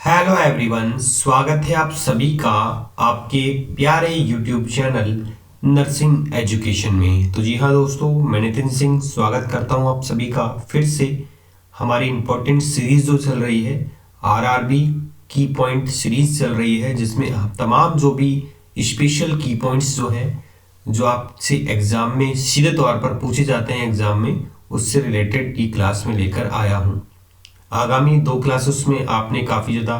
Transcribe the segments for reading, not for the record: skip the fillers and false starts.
Hello everyone, स्वागत है आप सभी का आपके प्यारे यूट्यूब चैनल नर्सिंग एजुकेशन में। तो जी हाँ दोस्तों, मैं नितिन सिंह स्वागत करता हूँ आप सभी का फिर से हमारी इम्पोर्टेंट सीरीज जो चल रही है आरआरबी की पॉइंट सीरीज चल रही है, जिसमें तमाम जो भी स्पेशल की पॉइंट्स जो है जो आपसे एग्जाम में सीधे तौर पर पूछे जाते हैं एग्जाम में, उससे रिलेटेड की क्लास में लेकर आया हूँ। आगामी 2 क्लासेस में आपने काफ़ी ज़्यादा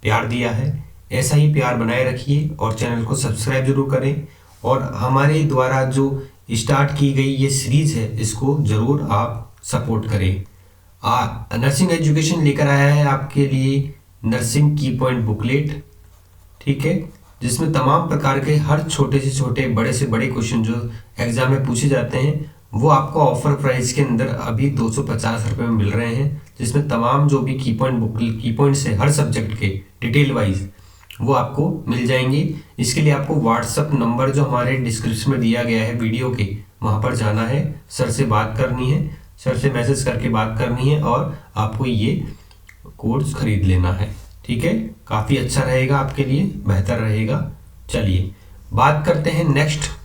प्यार दिया है, ऐसा ही प्यार बनाए रखिए और चैनल को सब्सक्राइब जरूर करें। और हमारे द्वारा जो स्टार्ट की गई ये सीरीज़ है इसको ज़रूर आप सपोर्ट करें। नर्सिंग एजुकेशन लेकर आया है आपके लिए नर्सिंग की पॉइंट बुकलेट, ठीक है, जिसमें तमाम प्रकार के हर छोटे से छोटे बड़े से बड़े क्वेश्चन जो एग्जाम में पूछे जाते हैं वो आपको ऑफर प्राइस के अंदर अभी 250 रुपये में मिल रहे हैं, जिसमें तमाम जो भी की पॉइंट्स है हर सब्जेक्ट के डिटेल वाइज वो आपको मिल जाएंगे। इसके लिए आपको व्हाट्सअप नंबर जो हमारे डिस्क्रिप्शन में दिया गया है वीडियो के, वहाँ पर जाना है, सर से बात करनी है, सर से मैसेज करके बात करनी है और आपको ये कोर्स खरीद लेना है, ठीक है। काफ़ी अच्छा रहेगा, आपके लिए बेहतर रहेगा। चलिए बात करते हैं नेक्स्ट।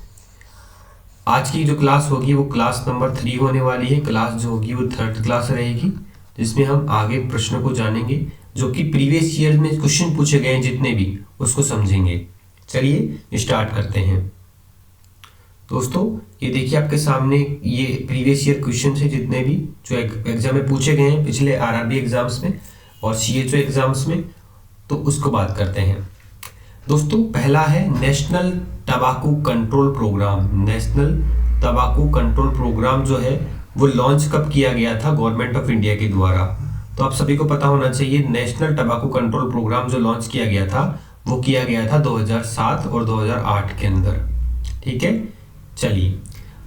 आज की जो क्लास होगी वो क्लास नंबर 3 होने वाली है। क्लास जो होगी वो 3rd क्लास रहेगी, जिसमें हम आगे प्रश्नों को जानेंगे जो कि प्रीवियस ईयर में क्वेश्चन पूछे गए हैं जितने भी, उसको समझेंगे। चलिए स्टार्ट करते हैं दोस्तों। ये देखिए आपके सामने ये प्रीवियस ईयर क्वेश्चन है जितने भी जो एग्जाम में पूछे गए हैं पिछले आरआरबी एग्जाम्स में और सीएचओ एग्जाम्स में, तो उसको बात करते हैं दोस्तों। पहला है national tobacco control programme. National tobacco control programme जो है वो लॉन्च कब किया गया था गवर्नमेंट ऑफ इंडिया के द्वारा? तो आप सभी को पता होना चाहिए, नेशनल टबाकू कंट्रोल प्रोग्राम जो लॉन्च किया गया था वो किया गया था 2007 और 2008 के अंदर, ठीक है। चलिए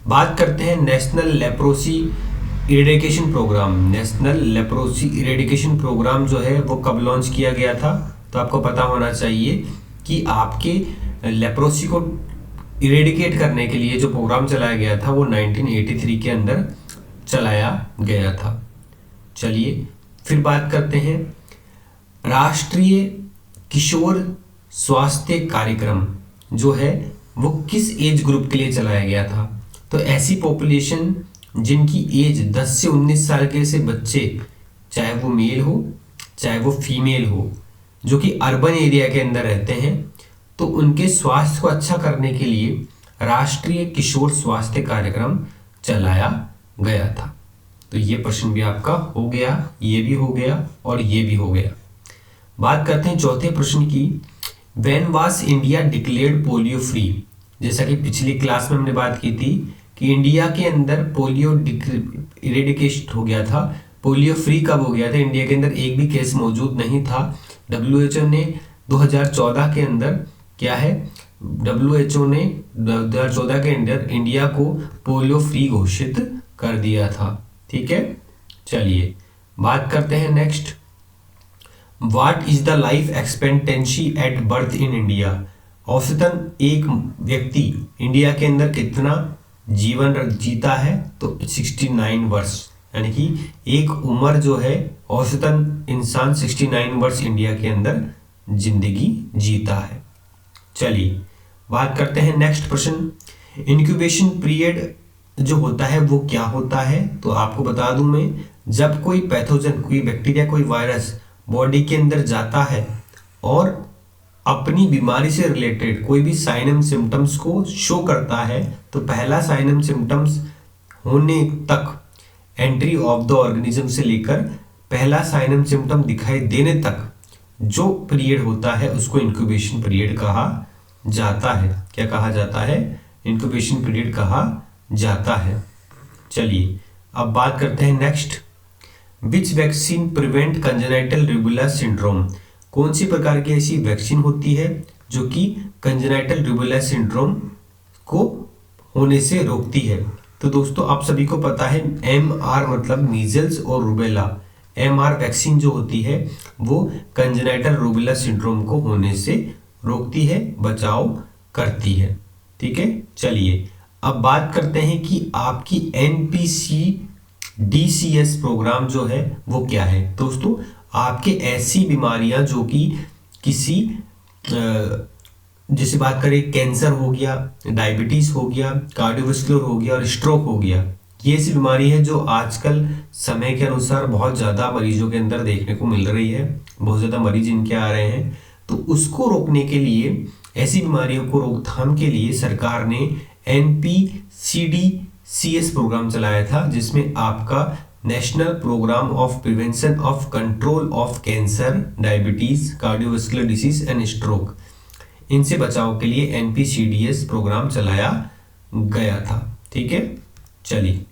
बात करते हैं national leprosy eradication programme. National leprosy eradication programme जो है वो कब लॉन्च किया गया था? तो आपको पता होना चाहिए कि आपके लेप्रोसी को इरेडिकेट करने के लिए जो प्रोग्राम चलाया गया था वो 1983 के अंदर चलाया गया था। चलिए फिर बात करते हैं राष्ट्रीय किशोर स्वास्थ्य कार्यक्रम जो है वो किस एज ग्रुप के लिए चलाया गया था? तो ऐसी पॉपुलेशन जिनकी एज 10 से 19 साल के से बच्चे, चाहे वो मेल हो चाहे वो फीमेल हो, जो कि अर्बन एरिया के अंदर रहते हैं, तो उनके स्वास्थ्य को अच्छा करने के लिए राष्ट्रीय किशोर स्वास्थ्य कार्यक्रम चलाया गया था। तो ये प्रश्न भी आपका हो गया, ये भी हो गया और ये भी हो गया। बात करते हैं चौथे प्रश्न की। When was India declared polio free? जैसा कि पिछली क्लास में हमने बात की थी कि इंडिया के अंदर पोलियो इरेडिकेशन हो गया था। पोलियो फ्री कब हो गया था? इंडिया के अंदर एक भी केस मौजूद नहीं था। WHO ने 2014 के अंदर क्या है, WHO ने 2014 के अंदर इंडिया को पोलियो फ्री घोषित कर दिया था, ठीक है। चलिए बात करते हैं next. What is the life expectancy at birth in India? औसतन एक व्यक्ति इंडिया के अंदर कितना जीवन जीता है? तो 69 वर्ष, यानी कि एक उम्र जो है औसतन इंसान 69 वर्ष इंडिया के अंदर जिंदगी जीता है। चलिए बात करते हैं नेक्स्ट प्रश्न। इंक्यूबेशन पीरियड जो होता है वो क्या होता है? तो आपको बता दूं मैं, जब कोई पैथोजन, कोई बैक्टीरिया, कोई वायरस बॉडी के अंदर जाता है और अपनी बीमारी से रिलेटेड कोई भी साइन एंड सिम्टम्स को शो करता है, तो पहला साइन एंड सिम्टम्स होने तक, एंट्री ऑफ द ऑर्गेनिज्म से लेकर पहला साइन एंड सिम्टम दिखाई देने तक जो पीरियड होता है उसको इंक्यूबेशन पीरियड कहा जाता है। क्या कहा जाता है? इंक्यूबेशन पीरियड कहा जाता है। चलिए अब बात करते हैं नेक्स्ट। विच vaccine prevent congenital rubella syndrome? कौन सी प्रकार की ऐसी वैक्सीन होती है जो कि कंजेनाइटल रूबेला सिंड्रोम को होने से रोकती है? तो दोस्तों आप सभी को पता है MR मतलब मीजल्स और रूबेला। MR वैक्सीन जो होती है वो कंजेनाइटल रूबेला सिंड्रोम को होने से रोकती है, बचाव करती है, ठीक है। चलिए अब बात करते हैं कि आपकी NPC DCS प्रोग्राम जो है वो क्या है। दोस्तों आपके ऐसी बीमारियां जो कि किसी जैसे बात करें कैंसर हो गया, डायबिटीज हो गया, कार्डियोवास्कुलर हो गया और स्ट्रोक हो गया, ये ऐसी बीमारी है जो आजकल समय के अनुसार बहुत ज़्यादा मरीजों के अंदर देखने को मिल रही है, बहुत ज़्यादा मरीज इनके आ रहे हैं। तो उसको रोकने के लिए, ऐसी बीमारियों को रोकथाम के लिए सरकार ने NPCDCS प्रोग्राम चलाया था, जिसमें आपका national programme of prevention of control of cancer, diabetes, cardiovascular disease and stroke, इनसे बचाव के लिए NPCDS प्रोग्राम चलाया गया था। ठीक है, चलिए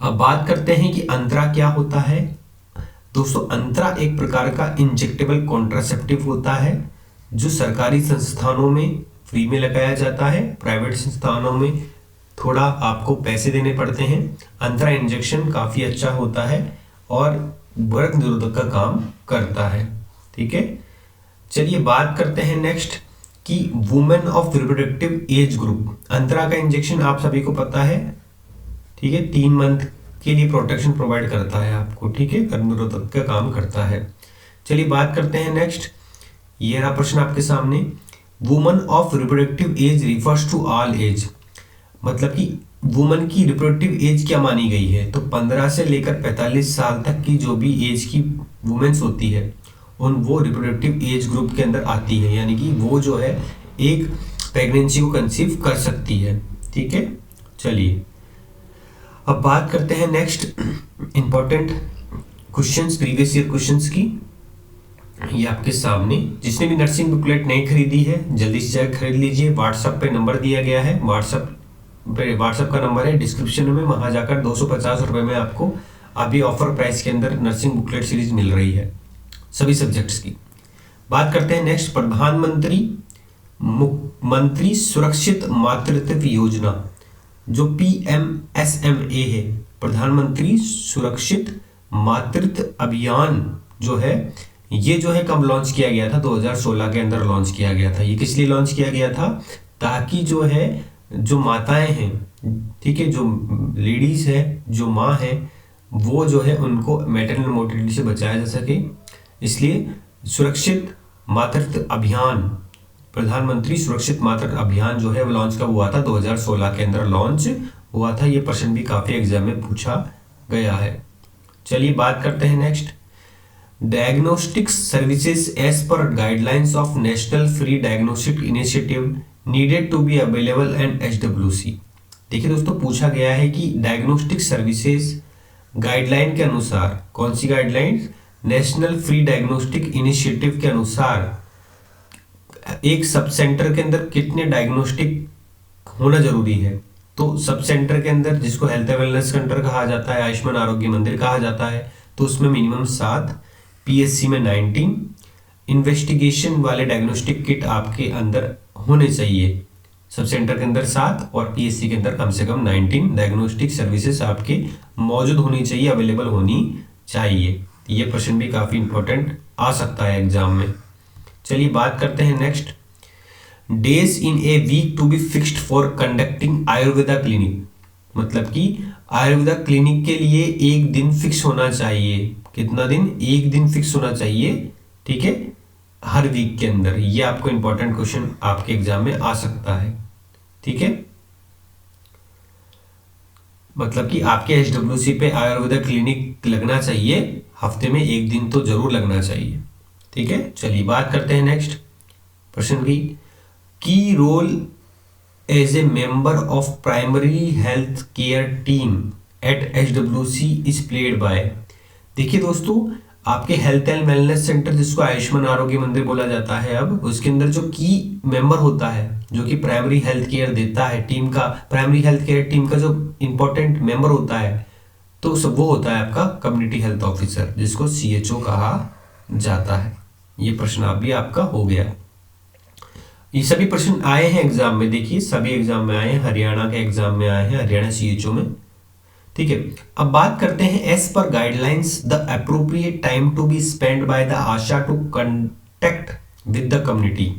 अब बात करते हैं कि अंतरा क्या होता है। दोस्तों, अंतरा एक प्रकार का इंजेक्टेबल कॉन्ट्रासेप्टिव होता है जो सरकारी संस्थानों में फ्री में लगाया जाता है, प्राइवेट संस्थानों में थोड़ा आपको पैसे देने पड़ते हैं। अंतरा इंजेक्शन काफ़ी अच्छा होता है और गर्भ निरोधक का काम करता है। ठीक है, चलिए बात करते हैं नेक्स्ट कि women of reproductive age group. Antara का इंजेक्शन आप सभी को पता है, ठीक है, 3 मंथ के लिए प्रोटेक्शन प्रोवाइड करता है आपको। ठीक है, गर्भ निरोधक का काम करता है। चलिए बात करते हैं नेक्स्ट, ये रहा प्रश्न आपके सामने। Woman of reproductive age refers to all age, मतलब कि वुमन की रिप्रोडक्टिव एज क्या मानी गई है, तो 15 से लेकर 45 साल तक की जो भी एज की वुमेन्स होती है वो रिप्रोडक्टिव एज ग्रुप के अंदर आती है, यानी कि वो जो है एक प्रेगनेंसी को कंसीव कर सकती है। ठीक है, चलिए अब बात करते हैं next important questions, previous year questions की। ये आपके सामने, जिसने भी नर्सिंग बुकलेट नहीं खरीदी है जल्दी से जाकर खरीद लीजिए। व्हाट्सएप पे नंबर दिया गया है, व्हाट्सएप का नंबर है डिस्क्रिप्शन में, वहां जाकर 250 रुपये में आपको अभी ऑफर प्राइस के अंदर नर्सिंग बुकलेट सीरीज मिल रही है सभी सब्जेक्ट्स की। बात करते हैं नेक्स्ट, मंत्री सुरक्षित मातृत्व योजना जो PMSMA है, प्रधानमंत्री सुरक्षित मातृत्व अभियान जो है, ये जो है कब लॉन्च किया गया था, 2016 के अंदर लॉन्च किया गया था। ये किस लिए लॉन्च किया गया था, ताकि जो है जो माताएं हैं, ठीक है, जो लेडीज है, जो माँ है, वो जो है उनको मैटरनल मोर्टेलिटी से बचाया जा सके, इसलिए सुरक्षित मातृत्व अभियान, प्रधानमंत्री सुरक्षित मातृत्व अभियान जो है वो लॉन्च कब हुआ था, 2016 के अंदर लॉन्च हुआ था। ये प्रश्न भी काफी एग्जाम में पूछा गया है। चलिए बात करते हैं next, diagnostics services as per guidelines of national free diagnostic initiative needed to be available and HWC। देखिए दोस्तों, पूछा गया है कि डायग्नोस्टिक सर्विसेज गाइडलाइन के अनुसार, कौन सी guideline, national free diagnostic initiative के अनुसार एक सब सेंटर के अंदर कितने डायग्नोस्टिक होना जरूरी है। तो सब सेंटर के अंदर, जिसको हेल्थ एंड वेलनेस सेंटर कहा जाता है, आयुष्मान आरोग्य मंदिर कहा जाता है, तो उसमें मिनिमम 7, PSC में 19 इन्वेस्टिगेशन वाले डायग्नोस्टिक किट आपके अंदर होने चाहिए। सब सेंटर के अंदर 7 और PSC के अंदर कम से कम 19 डायग्नोस्टिक सर्विसेज आपके मौजूद होनी चाहिए, अवेलेबल होनी चाहिए। ये प्रश्न भी काफी इंपॉर्टेंट आ सकता है एग्जाम में। चलिए बात करते हैं next, days in a week to be fixed for conducting Ayurveda clinic, मतलब कि आयुर्वेदा क्लिनिक के लिए एक दिन फिक्स होना चाहिए। कितना दिन, एक दिन फिक्स होना चाहिए। ठीक है, हर वीक के अंदर। ये आपको इंपॉर्टेंट क्वेश्चन आपके एग्जाम में आ सकता है। ठीक है, मतलब कि आपके HWC पे आयुर्वेदा क्लिनिक लगना चाहिए, हफ्ते में एक दिन तो जरूर लगना चाहिए। ठीक है, चलिए बात करते हैं नेक्स्ट प्रश्न की role as a member of primary health care team at HWC is played by. देखिए दोस्तों, आपके हेल्थ एंड वेलनेस सेंटर, जिसको आयुष्मान आरोग्य मंदिर बोला जाता है, अब उसके अंदर जो की मेंबर होता है, जो कि प्राइमरी हेल्थ केयर देता है टीम का, प्राइमरी हेल्थ केयर टीम का जो इंपॉर्टेंट मेंबर होता है, तो सब वो होता है आपका कम्युनिटी हेल्थ ऑफिसर, जिसको CHO कहा जाता है। ये प्रश्न आप भी आपका हो गया। ये सभी प्रश्न आए हैं एग्जाम में, देखिए सभी एग्जाम में आए हैं, हरियाणा के एग्जाम में आए हैं, हरियाणा CHO में। ठीक है, अब बात करते हैं as per guidelines the appropriate time to be spend by the ASHA to contact with the community.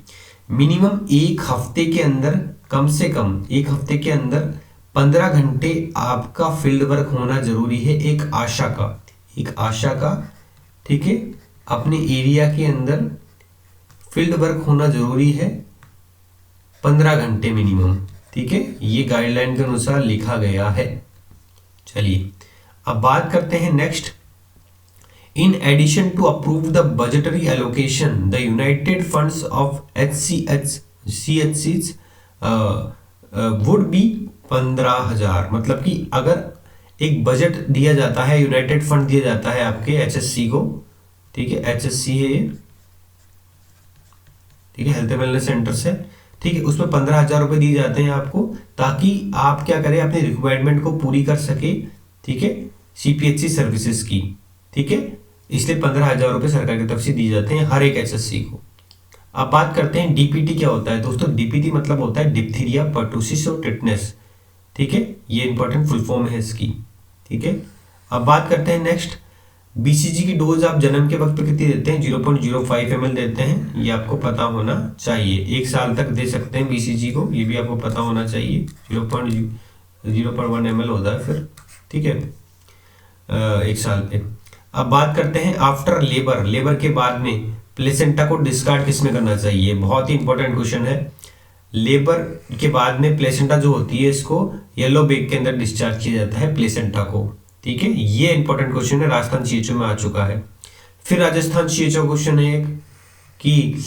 Minimum एक हफ्ते के अंदर, कम से कम एक हफ्ते के अंदर 15 घंटे आपका फील्ड वर्क होना जरूरी है। एक आशा का ठीक है, अपने एरिया के अंदर फील्ड वर्क होना जरूरी है 15 घंटे मिनिमम। ठीक है, ये गाइडलाइन के अनुसार लिखा गया है। चलिए अब बात करते हैं next. In addition to approve the budgetary allocation the united funds of CHCs would be 15,000। मतलब कि अगर एक बजट दिया जाता है, यूनाइटेड फंड दिया जाता है आपके HSC को, ठीक है, HSC है ये, ठीक है, हेल्थ एंड वेलनेस सेंटर से, ठीक है, उसमें 15,000 रुपये दिए जाते हैं आपको, ताकि आप क्या करें, अपनी रिक्वायरमेंट को पूरी कर सके, ठीक है, CPHC सर्विसेज की। ठीक है, इसलिए 15,000 रुपये सरकार की तरफ से दिए जाते हैं हर एक HSC को। अब बात करते हैं DPT क्या होता है दोस्तों। DPT मतलब होता है डिप्थीरिया, पर्टूसिस और टिटनेस। ठीक है, ये इंपॉर्टेंट फुल फॉर्म है इसकी। ठीक है, अब बात करते हैं नेक्स्ट। BCG की डोज आप जन्म के वक्त पे कितनी देते हैं, 0.05 ml देते हैं, ये आपको पता होना चाहिए। 1 साल तक दे सकते हैं BCG को, ये भी आपको पता होना चाहिए। 0.1 ml होता है फिर, ठीक है, 1 साल पे। अब बात करते हैं आफ्टर लेबर, लेबर के बाद में प्लेसेंटा को डिस्कार्ड किस में करना चाहिए, बहुत ही इंपॉर्टेंट क्वेश्चन है। लेबर के बाद में प्लेसेंटा जो होती है, इसको येलो बैग के अंदर डिस्चार्ज किया जाता है प्लेसेंटा को। ठीक है, ये इंपॉर्टेंट क्वेश्चन है, राजस्थान CHO में आ चुका है। फिर राजस्थान CHO क्वेश्चन है एक कि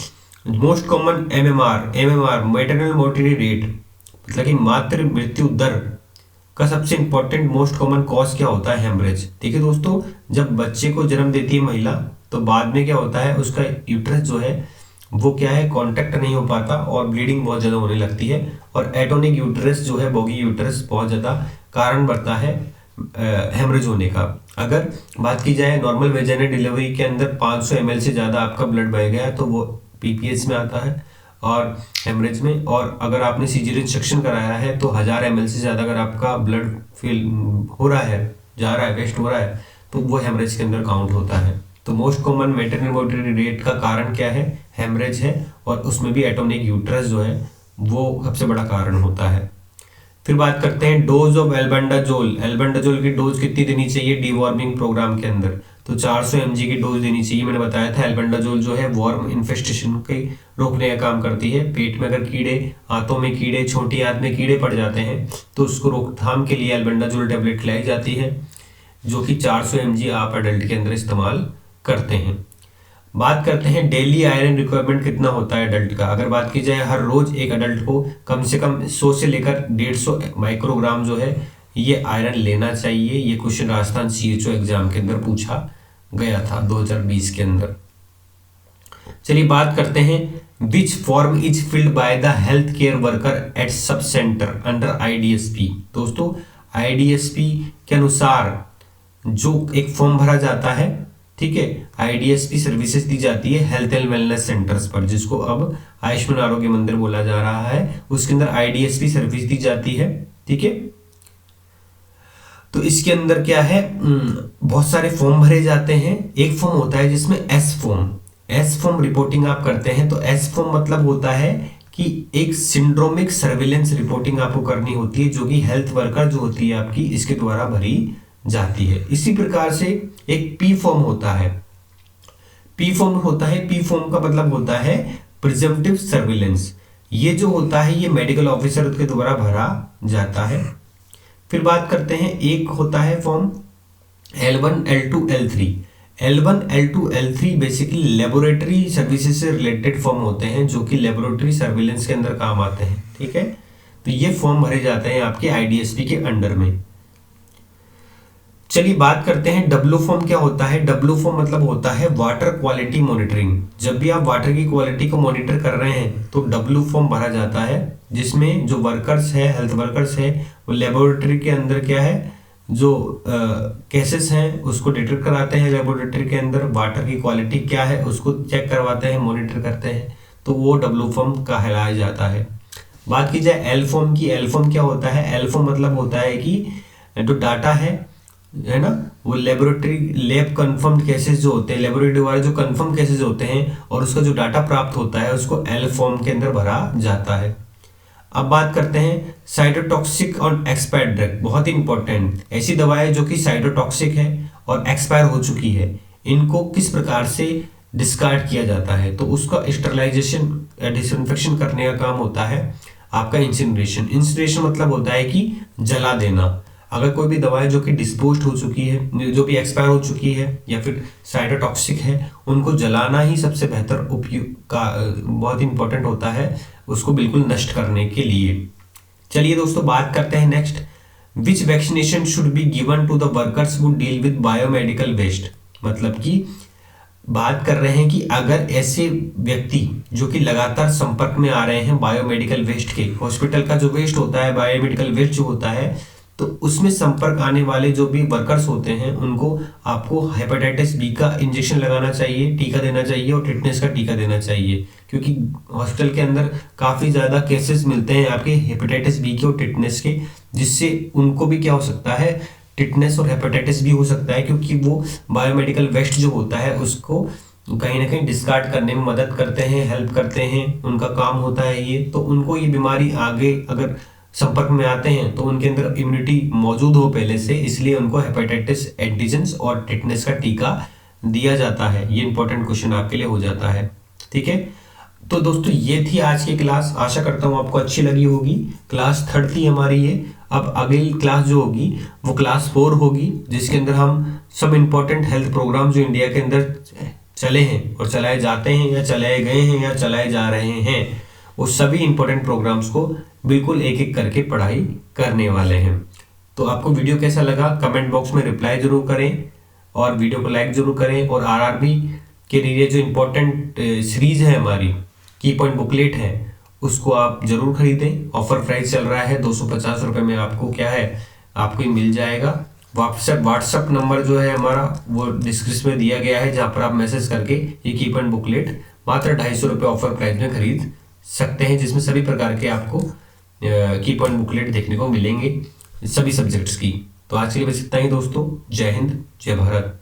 most common MMR maternal mortality rate, मतलब कि मातृ मृत्यु दर का सबसे इंपॉर्टेंट मोस्ट कॉमन कॉज क्या होता है, हेमरेज। ठीक है दोस्तों, जब बच्चे को जन्म देती है महिला, तो बाद में क्या होता है, उसका यूट्रस जो है वो क्या है, कांटेक्ट नहीं हो पाता और ब्लीडिंग बहुत ज़्यादा होने लगती है, और एटोनिक यूट्रस जो है, बोगी यूट्रस, बहुत ज़्यादा कारण बनता है हेमरेज होने का। अगर बात की जाए नॉर्मल वेजाइनल डिलीवरी के अंदर 500 ml से ज़्यादा आपका ब्लड बह गया तो वो PPH में आता है और हेमरेज में, और अगर आपने सीजरियन सेक्शन कराया है तो 1000 ml से ज़्यादा अगर आपका ब्लड फील हो रहा है, जा रहा है, वेस्ट हो रहा है, तो वो हेमरेज के अंदर काउंट होता है। तो most common maternal mortality rate का कारण क्या है, हेमरेज है, और उसमें भी एटोनिक यूट्रस जो है वो सबसे बड़ा कारण होता है। फिर बात करते हैं डोज ऑफ एल्बेंडाजोल। एल्बेंडाजोल की डोज कितनी देनी चाहिए डिवॉर्मिंग प्रोग्राम के अंदर, तो 400 mg की डोज देनी चाहिए। मैंने बताया था एल्बेंडाजोल जो है वॉर्म इन्फेस्टेशन के रोकने का काम करती है। पेट में अगर कीड़े, हाथों में कीड़े, छोटी आंत में कीड़े पड़ जाते हैं तो उसको रोकथाम के लिए एल्बेंडाजोल टेबलेट खिलाई जाती है, जो कि 400 mg आप एडल्ट के अंदर इस्तेमाल करते हैं। बात करते हैं डेली आयरन रिक्वायरमेंट कितना होता है एडल्ट का। अगर बात की जाए हर रोज एक एडल्ट को कम से कम 100 से लेकर 150 माइक्रोग्राम जो है ये आयरन लेना चाहिए। ये क्वेश्चन राजस्थान CHO एग्जाम के अंदर पूछा गया था 2020 के अंदर। चलिए बात करते हैं which form is filled by the health care worker eight sub centre under IDSP। दोस्तों IDSP के अनुसार जो एक फॉर्म भरा जाता है, ठीक है, IDSP सर्विसेज दी जाती है हेल्थ एंड वेलनेस सेंटर्स पर, जिसको अब आयुष्मान आरोग्य मंदिर बोला जा रहा है, उसके अंदर IDSP सर्विस दी जाती है। ठीक है, तो इसके अंदर क्या है, बहुत सारे फॉर्म भरे जाते हैं। एक फॉर्म होता है जिसमें एस फॉर्म रिपोर्टिंग आप करते हैं। तो एस फॉर्म मतलब होता है कि एक सिंड्रोमिक सर्विलेंस रिपोर्टिंग आपको करनी होती है, जो कि हेल्थ वर्कर जो होती है आपकी, इसके द्वारा भरी जाती है। इसी प्रकार से एक P फॉर्म होता है। P फॉर्म का मतलब होता है प्रिजम्पटिव सर्विलेंस। ये जो होता है ये मेडिकल ऑफिसर के द्वारा भरा जाता है। फिर बात करते हैं, एक होता है form L1, L2, L3। L1, L2, L3 basically laboratory services से रिलेटेड फॉर्म होते हैं, जो कि लेबोरेटरी सर्विलेंस के अंदर काम आते हैं। ठीक है, तो ये फॉर्म भरे जाते हैं आपके IDSP के अंडर में। चलिए बात करते हैं W फॉर्म क्या होता है। W फॉर्म मतलब होता है वाटर क्वालिटी मॉनिटरिंग। जब भी आप वाटर की क्वालिटी को मॉनिटर कर रहे हैं तो W फॉर्म भरा जाता है, जिसमें जो वर्कर्स है, हेल्थ वर्कर्स है, वो लेबोरेटरी के अंदर क्या है, जो केसेस हैं उसको डिटेक्ट कराते हैं, लेबोरेटरी के अंदर वाटर की क्वालिटी क्या है उसको चेक करवाते हैं, मॉनिटर करते हैं, तो वो W फॉर्म कहलाया जाता है। बात की जाए L फॉर्म की, L फॉर्म क्या होता है। L फॉर्म मतलब होता है कि जो डाटा है ना, वो लैब कंफर्म्ड केसेस जो होते हैं, लेबोरेटरी द्वारा जो कंफर्म केसेस होते हैं और उसका जो डाटा प्राप्त होता है उसको L फॉर्म के अंदर भरा जाता है। अब बात करते हैं साइटोटॉक्सिक और एक्सपायर्ड ड्रग, बहुत ही इंपॉर्टेंट। ऐसी दवाएं जो कि साइटोटॉक्सिक है और एक्सपायर हो चुकी है, इनको किस प्रकार से डिस्कार्ड किया जाता है, तो उसका स्टरलाइजेशन डिसइंफेक्शन करने का काम होता है आपका इंसिनरेशन। इंसिनरेशन मतलब होता है कि जला देना। अगर कोई भी दवाएं जो कि डिस्पोज्ड हो चुकी है, जो भी एक्सपायर हो चुकी है या फिर साइटोटॉक्सिक है, उनको जलाना ही सबसे बेहतर उपयोग का बहुत इंपॉर्टेंट होता है उसको बिल्कुल नष्ट करने के लिए। चलिए दोस्तों बात करते हैं next, which vaccination should be given to the workers who deal with biomedical waste. मतलब कि बात कर रहे हैं कि अगर ऐसे व्यक्ति जो कि लगातार संपर्क में आ रहे हैं बायोमेडिकल वेस्ट के, हॉस्पिटल का जो वेस्ट होता है, बायोमेडिकल वेस्ट जो होता है, तो उसमें संपर्क आने वाले जो भी वर्कर्स होते हैं उनको आपको हेपेटाइटिस बी का इंजेक्शन लगाना चाहिए, टीका देना चाहिए और टिटनेस का टीका देना चाहिए, क्योंकि हॉस्पिटल के अंदर काफ़ी ज़्यादा केसेस मिलते हैं आपके हेपेटाइटिस बी के और टिटनेस के, जिससे उनको भी क्या हो सकता है, टिटनेस और हेपेटाइटिस भी हो सकता है, क्योंकि वो बायोमेडिकल वेस्ट जो होता है उसको कहीं ना कहीं डिस्कार्ड करने में मदद करते हैं, हेल्प करते हैं, उनका काम होता है ये। तो उनको ये बीमारी आगे अगर संपर्क में आते हैं तो उनके अंदर इम्यूनिटी मौजूद हो पहले से, इसलिए उनको हेपेटाइटिस एंटीजेंस और टिटनेस का टीका दिया जाता है। ये इंपॉर्टेंट क्वेश्चन आपके लिए हो जाता है, ठीक है। तो दोस्तों ये थी आज की क्लास, आशा करता हूँ आपको अच्छी लगी होगी। क्लास 3 थी हमारी ये। अब अगली क्लास जो होगी वो क्लास 4 होगी, जिसके अंदर हम सब इंपॉर्टेंट हेल्थ प्रोग्राम जो इंडिया के अंदर चले हैं और चलाए जाते हैं या चलाए गए हैं या चलाए जा रहे हैं, वो सभी इंपॉर्टेंट प्रोग्राम्स को बिल्कुल एक एक करके पढ़ाई करने वाले हैं। तो आपको वीडियो कैसा लगा कमेंट बॉक्स में रिप्लाई जरूर करें और वीडियो को लाइक जरूर करें। और आरआरबी के लिए जो इंपॉर्टेंट सीरीज है हमारी, की पॉइंट बुकलेट है, उसको आप जरूर खरीदें। ऑफर प्राइस चल रहा है 250 रुपये में, आपको क्या है, आपको ही मिल जाएगा। व्हाट्सएप नंबर जो है हमारा वो डिस्क्रिप्शन में दिया गया है, जहाँ पर आप मैसेज करके ये की पॉइंट बुकलेट मात्र 250 रुपये ऑफर प्राइस में खरीद सकते हैं, जिसमें सभी प्रकार के आपको की पॉइंट बुकलेट देखने को मिलेंगे सभी सब्जेक्ट्स की। तो आज के लिए बस इतना ही दोस्तों। जय हिंद, जय भारत।